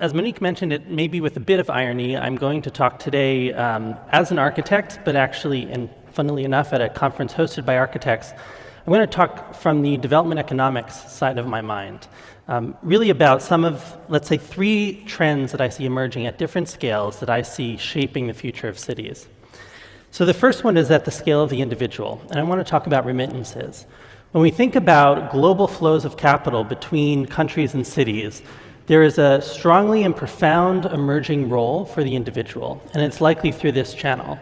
as Monique mentioned, it maybe with a bit of irony, I'm going to talk today as an architect, but actually, and funnily enough, at a conference hosted by architects, I'm going to talk from the development economics side of my mind, really about some of, let's say, 3 trends that I see emerging at different scales that I see shaping the future of cities. So the first one is at the scale of the individual, and I want to talk about remittances. When we think about global flows of capital between countries and cities, there is a strongly and profound emerging role for the individual, and it's likely through this channel.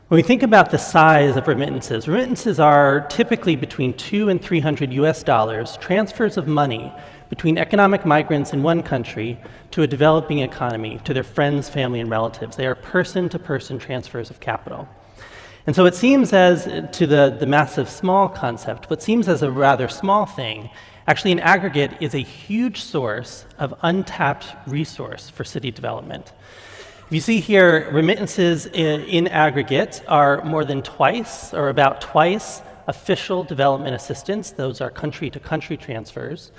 When we think about the size of remittances are typically between $200 and $300 US, transfers of money between economic migrants in one country to a developing economy, to their friends, family, and relatives. They are person-to-person transfers of capital. And so it seems as, to the massive small concept, what seems as a rather small thing, actually in aggregate is a huge source of untapped resource for city development. You see here, remittances in aggregate are more than twice, or about twice, official development assistance. Those are country-to-country transfers,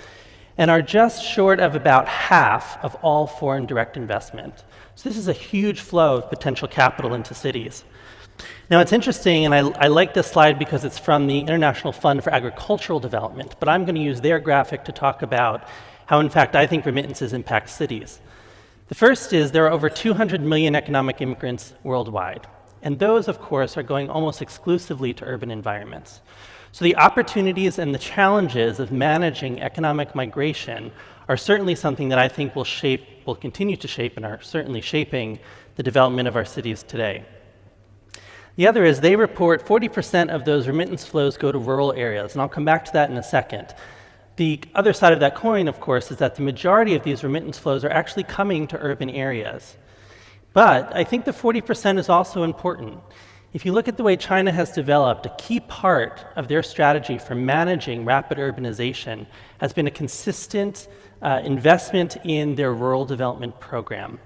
and are just short of about half of all foreign direct investment. So this is a huge flow of potential capital into cities. Now it's interesting, and I like this slide because it's from the International Fund for Agricultural Development, but I'm going to use their graphic to talk about how, in fact, I think remittances impact cities. The first is there are over 200 million economic immigrants worldwide, and those, of course, are going almost exclusively to urban environments. So the opportunities and the challenges of managing economic migration are certainly something that I think will continue to shape, and are certainly shaping the development of our cities today. The other is they report 40% of those remittance flows go to rural areas, and I'll come back to that in a second. The other side of that coin, of course, is that the majority of these remittance flows are actually coming to urban areas. But I think the 40% is also important. If you look at the way China has developed, a key part of their strategy for managing rapid urbanization has been a consistent investment in their rural development program.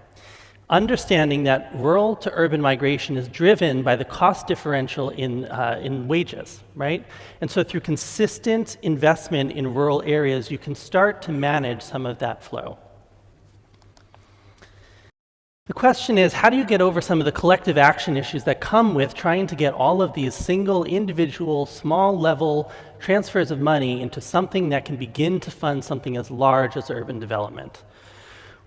Understanding that rural to urban migration is driven by the cost differential in wages, right? And so through consistent investment in rural areas, you can start to manage some of that flow. The question is, how do you get over some of the collective action issues that come with trying to get all of these single, individual, small level transfers of money into something that can begin to fund something as large as urban development?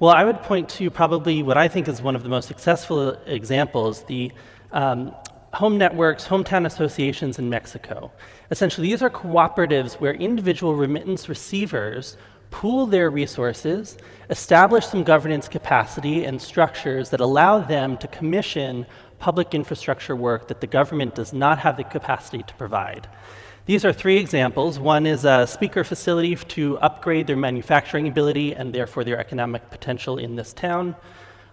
Well, I would point to probably what I think is one of the most successful examples, the home networks, hometown associations in Mexico. Essentially, these are cooperatives where individual remittance receivers pool their resources, establish some governance capacity and structures that allow them to commission public infrastructure work that the government does not have the capacity to provide. These are 3 examples. One is a speaker facility to upgrade their manufacturing ability and therefore their economic potential in this town.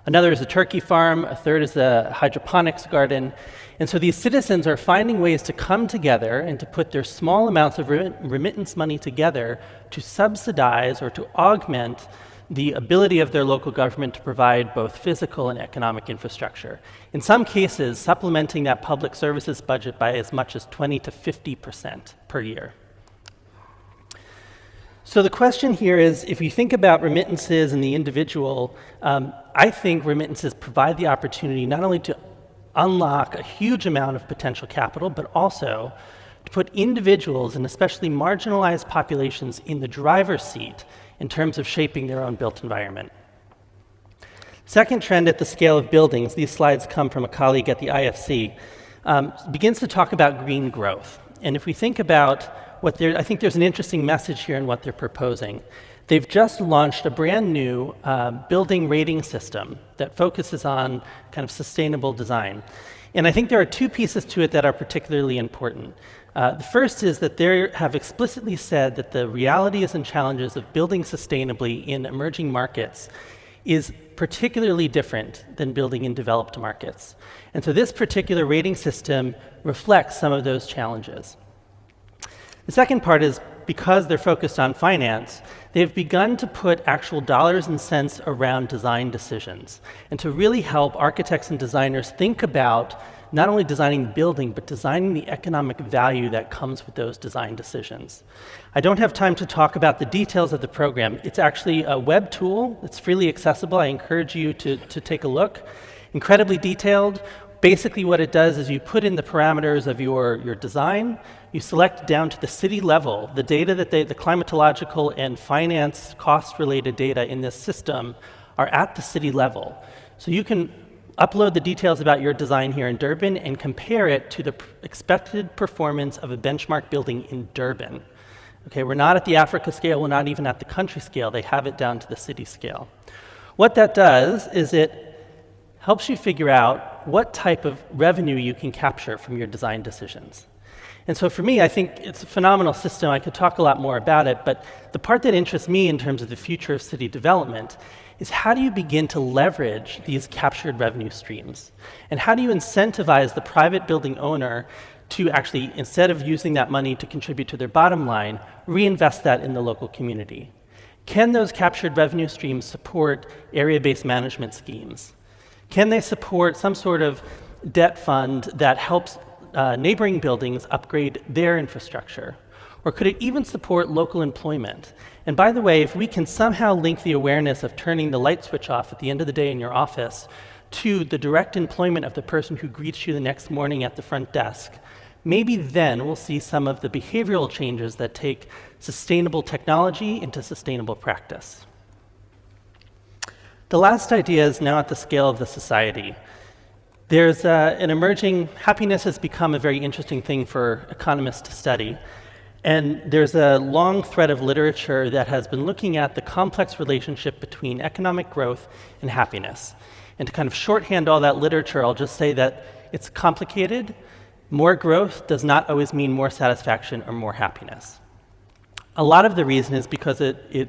Another is a turkey farm. A third is a hydroponics garden. And so these citizens are finding ways to come together and to put their small amounts of remittance money together to subsidize or to augment the ability of their local government to provide both physical and economic infrastructure. In some cases, supplementing that public services budget by as much as 20 to 50% per year. So the question here is, if you think about remittances and the individual, I think remittances provide the opportunity not only to unlock a huge amount of potential capital, but also to put individuals and especially marginalized populations in the driver's seat in terms of shaping their own built environment. Second trend at the scale of buildings, these slides come from a colleague at the IFC, begins to talk about green growth. And if we think about I think there's an interesting message here in what they're proposing. They've just launched a brand new building rating system that focuses on kind of sustainable design. And I think there are 2 pieces to it that are particularly important. The first is that they have explicitly said that the realities and challenges of building sustainably in emerging markets is particularly different than building in developed markets. And so this particular rating system reflects some of those challenges. The second part is, because they're focused on finance, they've begun to put actual dollars and cents around design decisions and to really help architects and designers think about not only designing the building, but designing the economic value that comes with those design decisions. I don't have time to talk about the details of the program. It's actually a web tool. It's freely accessible. I encourage you to take a look. Incredibly detailed. Basically what it does is you put in the parameters of your design, you select down to the city level the data that the climatological and finance cost-related data in this system are at the city level. So you can upload the details about your design here in Durban and compare it to the expected performance of a benchmark building in Durban. Okay, we're not at the Africa scale, we're not even at the country scale, they have it down to the city scale. What that does is it helps you figure out what type of revenue you can capture from your design decisions. And so for me, I think it's a phenomenal system. I could talk a lot more about it, but the part that interests me in terms of the future of city development is how do you begin to leverage these captured revenue streams? And how do you incentivize the private building owner to actually, instead of using that money to contribute to their bottom line, reinvest that in the local community? Can those captured revenue streams support area-based management schemes? Can they support some sort of debt fund that helps neighboring buildings upgrade their infrastructure? Or could it even support local employment? And by the way, if we can somehow link the awareness of turning the light switch off at the end of the day in your office to the direct employment of the person who greets you the next morning at the front desk, maybe then we'll see some of the behavioral changes that take sustainable technology into sustainable practice. The last idea is now at the scale of the society. There's an emerging, happiness has become a very interesting thing for economists to study. And there's a long thread of literature that has been looking at the complex relationship between economic growth and happiness. And to kind of shorthand all that literature, I'll just say that it's complicated. More growth does not always mean more satisfaction or more happiness. A lot of the reason is because it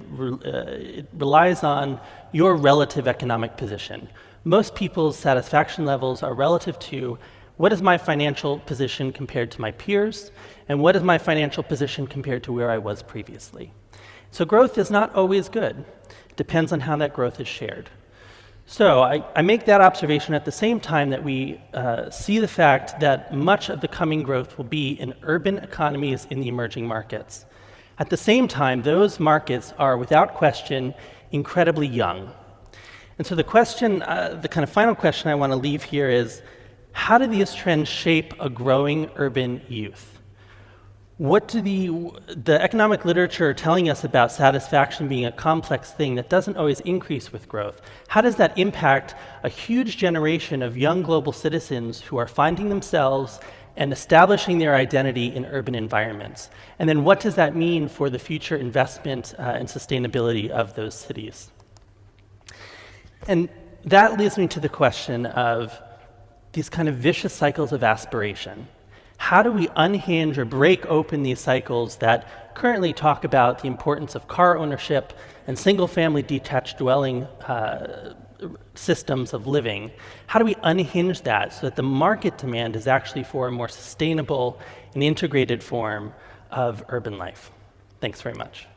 relies on your relative economic position. Most people's satisfaction levels are relative to what is my financial position compared to my peers, and what is my financial position compared to where I was previously. So growth is not always good. It depends on how that growth is shared. So I make that observation at the same time that we see the fact that much of the coming growth will be in urban economies in the emerging markets. At the same time, those markets are, without question, incredibly young. And so the question, the kind of final question I want to leave here is, how do these trends shape a growing urban youth? What do the economic literature telling us about satisfaction being a complex thing that doesn't always increase with growth? How does that impact a huge generation of young global citizens who are finding themselves and establishing their identity in urban environments? And then what does that mean for the future investment and sustainability of those cities? And that leads me to the question of these kind of vicious cycles of aspiration. How do we unhinge or break open these cycles that currently talk about the importance of car ownership and single-family detached dwelling systems of living? How do we unhinge that so that the market demand is actually for a more sustainable and integrated form of urban life? Thanks very much.